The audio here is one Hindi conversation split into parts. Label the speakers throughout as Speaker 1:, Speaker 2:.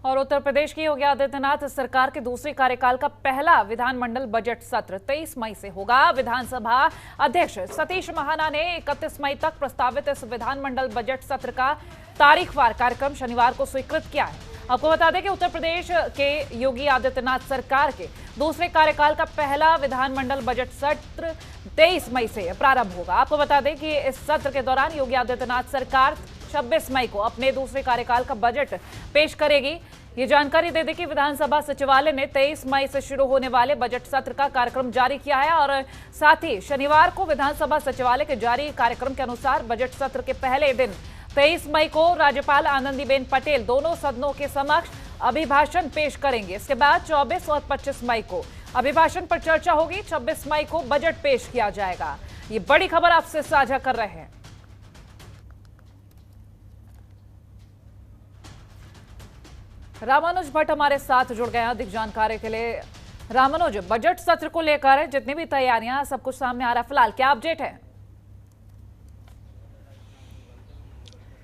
Speaker 1: और उत्तर प्रदेश की योगी आदित्यनाथ सरकार के दूसरे कार्यकाल का पहला विधानमंडल बजट सत्र 23 मई से होगा। विधानसभा अध्यक्ष सतीश महाना ने 31 मई तक प्रस्तावित इस विधानमंडल बजट सत्र का तारीखवार कार्यक्रम शनिवार को स्वीकृत किया है। आपको बता दें कि उत्तर प्रदेश के योगी आदित्यनाथ सरकार के दूसरे कार्यकाल का पहला विधानमंडल बजट सत्र 23 मई से प्रारंभ होगा। आपको बता दें कि इस सत्र के दौरान योगी आदित्यनाथ सरकार 26 मई को अपने दूसरे कार्यकाल का बजट पेश करेगी। ये जानकारी दे दें कि विधानसभा सचिवालय ने 23 मई से शुरू होने वाले बजट सत्र का कार्यक्रम जारी किया है और साथ ही शनिवार को विधानसभा सचिवालय के जारी कार्यक्रम के अनुसार बजट सत्र के पहले दिन 23 मई को राज्यपाल आनंदीबेन पटेल दोनों सदनों के समक्ष अभिभाषण पेश करेंगे। इसके बाद 24 और 25 मई को अभिभाषण पर चर्चा होगी। 26 मई को बजट पेश किया जाएगा। ये बड़ी खबर आपसे साझा कर रहे हैं। रामानुज भट्ट हमारे साथ जुड़ गए हैं अधिक जानकारी के लिए। रामानुज, बजट सत्र को लेकर जितनी भी तैयारियां सब कुछ सामने आ रहा है, फिलहाल क्या अपडेट है?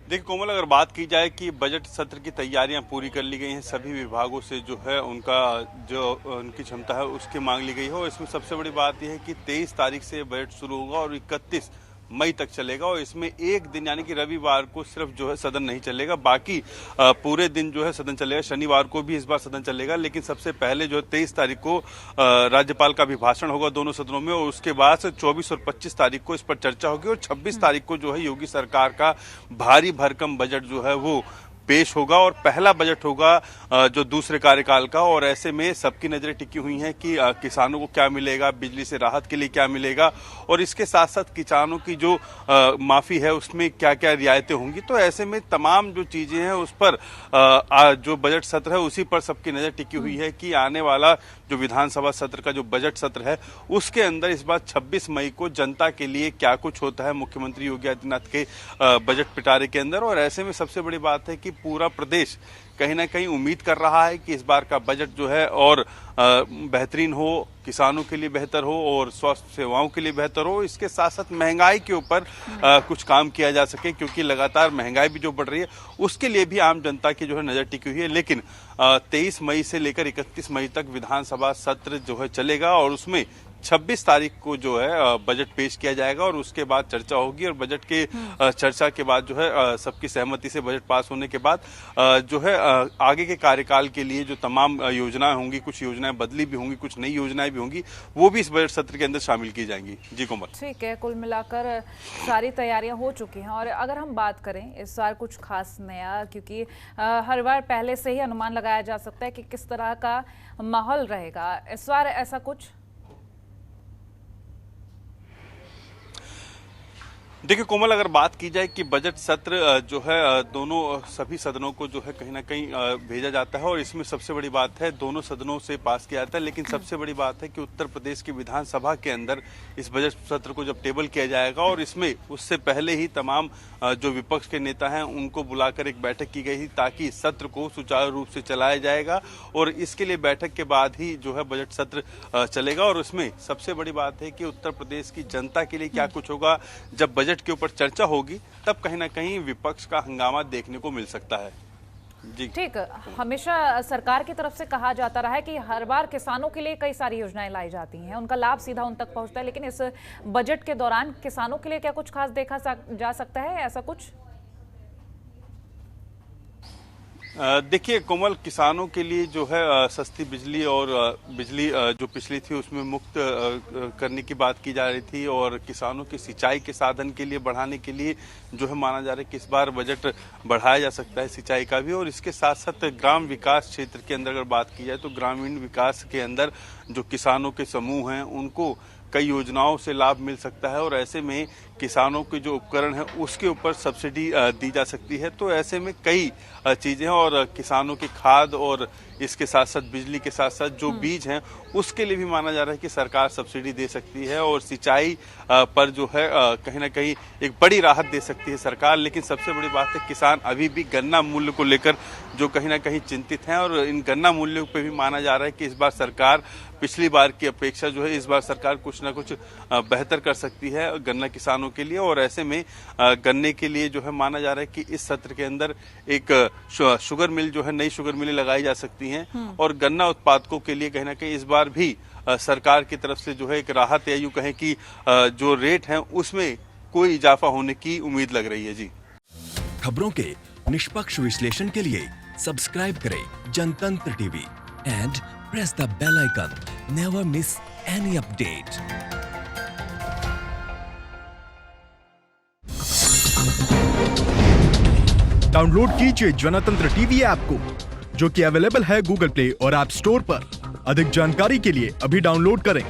Speaker 2: देखिए कोमल, अगर बात की जाए कि बजट सत्र की तैयारियां पूरी कर ली गई हैं, सभी विभागों से जो है उनकी क्षमता है उसकी मांग ली गई है। और इसमें सबसे बड़ी बात यह है कि 23 तारीख से बजट शुरू होगा और 31 मई तक चलेगा। और इसमें एक दिन यानी कि रविवार को सिर्फ जो है सदन नहीं चलेगा, बाकी पूरे दिन जो है सदन चलेगा। शनिवार को भी इस बार सदन चलेगा, लेकिन सबसे पहले जो है 23 तारीख को राज्यपाल का अभिभाषण होगा दोनों सदनों में और उसके बाद से 24 और 25 तारीख को इस पर चर्चा होगी और 26 तारीख को जो है योगी सरकार का भारी भरकम बजट जो है वो पेश होगा और पहला बजट होगा जो दूसरे कार्यकाल का। और ऐसे में सबकी नजरें टिकी हुई हैं कि किसानों को क्या मिलेगा, बिजली से राहत के लिए क्या मिलेगा और इसके साथ साथ किसानों की जो माफी है उसमें क्या क्या रियायतें होंगी। तो ऐसे में तमाम जो चीजें हैं उस पर जो बजट सत्र है उसी पर सबकी नजर टिकी हुई है कि आने वाला जो विधानसभा सत्र का जो बजट सत्र है उसके अंदर इस बार 26 मई को जनता के लिए क्या कुछ होता है मुख्यमंत्री योगी आदित्यनाथ के बजट पिटारे के अंदर। और ऐसे में सबसे बड़ी बात है कि पूरा प्रदेश कहीं ना कहीं उम्मीद कर रहा है कि इस बार का बजट जो है और बेहतरीन हो, किसानों के लिए बेहतर हो और स्वास्थ्य सेवाओं के लिए बेहतर हो। इसके साथ साथ महंगाई के ऊपर कुछ काम किया जा सके, क्योंकि लगातार महंगाई भी जो बढ़ रही है उसके लिए भी आम जनता की जो है नजर टिकी हुई है। लेकिन 23 मई से लेकर 31 मई तक विधानसभा सत्र जो है चलेगा और उसमें 26 तारीख को जो है बजट पेश किया जाएगा और उसके बाद चर्चा होगी और बजट के चर्चा के बाद जो है सबकी सहमति से बजट पास होने के बाद जो है आगे के कार्यकाल के लिए जो तमाम योजनाएं होंगी, कुछ योजनाएं बदली भी होंगी, कुछ नई योजनाएं भी होंगी, वो भी इस बजट सत्र के अंदर शामिल की जाएंगी। जी कोमल।
Speaker 1: ठीक है, कुल मिलाकर सारी तैयारियां हो चुकी हैं। और अगर हम बात करें इस बार कुछ खास नया, क्योंकि हर बार पहले से ही अनुमान लगाया जा सकता है कि किस तरह का माहौल रहेगा, इस बार ऐसा कुछ?
Speaker 2: देखिए कोमल, अगर बात की जाए कि बजट सत्र जो है दोनों सभी सदनों को जो है कहीं ना कहीं भेजा जाता है और इसमें सबसे बड़ी बात है दोनों सदनों से पास किया जाता है। लेकिन सबसे बड़ी बात है कि उत्तर प्रदेश की विधानसभा के अंदर इस बजट सत्र को जब टेबल किया जाएगा और इसमें उससे पहले ही तमाम जो विपक्ष के नेता हैं उनको बुलाकर एक बैठक की गई थी ताकि इस सत्र को सुचारू रूप से चलाया जाएगा और इसके लिए बैठक के बाद ही जो है बजट सत्र चलेगा। और उसमें सबसे बड़ी बात है कि उत्तर प्रदेश की जनता के लिए क्या कुछ होगा। जब बजट के ऊपर चर्चा होगी तब कहीं ना कहीं विपक्ष का हंगामा देखने को मिल सकता है। जी
Speaker 1: ठीक, हमेशा सरकार की तरफ से कहा जाता रहा है कि हर बार किसानों के लिए कई सारी योजनाएं लाई जाती हैं, उनका लाभ सीधा उन तक पहुंचता है, लेकिन इस बजट के दौरान किसानों के लिए क्या कुछ खास देखा जा सकता है, ऐसा कुछ?
Speaker 2: देखिए कोमल, किसानों के लिए जो है सस्ती बिजली और बिजली जो पिछली थी उसमें मुक्त करने की बात की जा रही थी और किसानों की सिंचाई के साधन के लिए बढ़ाने के लिए जो है माना जा रहा है कि इस बार बजट बढ़ाया जा सकता है सिंचाई का भी। और इसके साथ साथ ग्राम विकास क्षेत्र के अंदर अगर बात की जाए तो ग्रामीण विकास के अंदर जो किसानों के समूह हैं उनको कई योजनाओं से लाभ मिल सकता है और ऐसे में किसानों के जो उपकरण है उसके ऊपर सब्सिडी दी जा सकती है। तो ऐसे में कई चीजें हैं और किसानों की खाद और इसके साथ साथ बिजली के साथ साथ जो बीज हैं उसके लिए भी माना जा रहा है कि सरकार सब्सिडी दे सकती है और सिंचाई पर जो है कहीं ना कहीं एक बड़ी राहत दे सकती है सरकार। लेकिन सबसे बड़ी बात है किसान अभी भी गन्ना मूल्य को लेकर जो कहीं ना कहीं चिंतित हैं और इन गन्ना मूल्यों पे भी माना जा रहा है कि इस बार सरकार पिछली बार की अपेक्षा जो है इस बार सरकार कुछ ना कुछ बेहतर कर सकती है गन्ना किसानों के लिए। और ऐसे में गन्ने के लिए जो है माना जा रहा है कि इस सत्र के अंदर एक शुगर मिल जो है नई शुगर मिलें लगाई जा सकती हैं और गन्ना उत्पादकों के लिए कहीं ना कहीं इस बार भी सरकार की तरफ से जो है एक राहत या यूं कहें कि जो रेट है उसमें कोई इजाफा होने की उम्मीद लग रही है। जी,
Speaker 3: खबरों के निष्पक्ष विश्लेषण के लिए सब्सक्राइब करें Jantantra TV and press the bell icon. Never miss any update.
Speaker 4: Download कीजिए जनतंत्र टीवी ऐप को, जो कि अवेलेबल है गूगल प्ले और ऐप स्टोर पर। अधिक जानकारी के लिए अभी डाउनलोड करें।